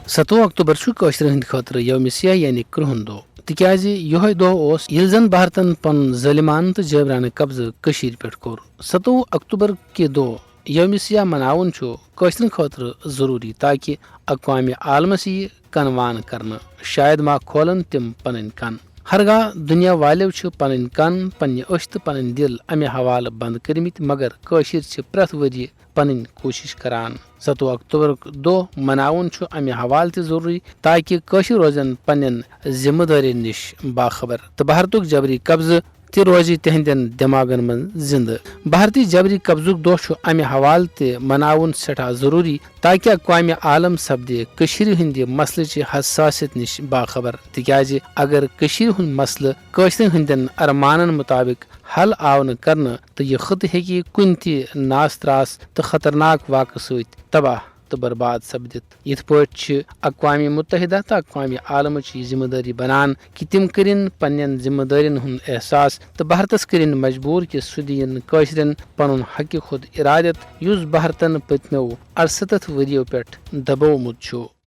17 اکتوبر کٲشرٮ۪ن ہٕنٛدِ خٲطرٕ یومِ سیاہ یعنی کرٛہُن دۄہ تِکیازِ یِہوے دۄہ اوس ییٚلہِ زن بھارتن پنُن ظٲلمانہٕ تہٕ جٲبرانہٕ قبضہٕ کٔشیٖرِ پٮ۪ٹھ کوٚر 17 اکتوبر کہِ دۄہ یومِ سیاہ مناوُن چھُ کٲشرٮ۪ن خٲطرٕ ضروٗری تاکہِ اقوامِ عالمس یِیہِ کنوان کرنہٕ شاید ما کھولن تِم پنٕنۍ کن ہرگاہ دُنیا والیو چھِ پنٕنۍ کن پننہِ أچھ تہٕ پنٕنۍ دِل امہِ حوالہٕ بنٛد کٔرمٕتۍ مگر کٲشِر چھِ پرٛٮ۪تھ ؤریہِ پنٕنۍ کوٗشش کران 17 اکتوبرُک دۄہ مناوُن چھُ امہِ حوالہٕ تہِ ضروٗری تاکہِ کٲشِر روزن پننٮ۪ن ذمہٕ دٲرین نِش باخبر تہٕ بھارتُک جبری قبضہٕ تہِ روزِ تِہنٛدٮ۪ن دٮ۪ماغن منٛز زندٕ بھارتی جبری قبضُک دۄہ چھُ امہِ حوالہٕ تہِ مناوُن سٮ۪ٹھاہ ضروٗری تاکہِ اقوامِ عالم سپدِ کٔشیٖرِ ہٕنٛدِ مسلٕچہِ حساسیت نِش باخبر تِکیازِ اگر کٔشیٖرِ ہُنٛد مسلہٕ کٲشرٮ۪ن ہٕنٛدٮ۪ن ارمانن مُطابق حل آو نہٕ کرنہٕ تہٕ یہِ خٕطہٕ ہیٚکہِ کُنہِ تہِ ناس تراس تہٕ خطرناک واقعہٕ سۭتۍ تباہ تہٕ برباد سپدِتھ یِتھ پٲٹھۍ چھِ اقوامِ مُتحدہ تہٕ اقوامِ عالمٕچ یہِ ذمہٕ دٲری بنان کہِ تِم کٔرِن پننٮ۪ن ذمہٕ دٲرین ہُنٛد احساس تہٕ بھارتس کٔرِن مجبوٗر کہِ سُہ دِیِن کٲشرٮ۪ن پنُن حقہِ خود ارادت یُس بھارتن پٔتمیو 68 ؤرۍیو پٮ۪ٹھ دبومُت چھُ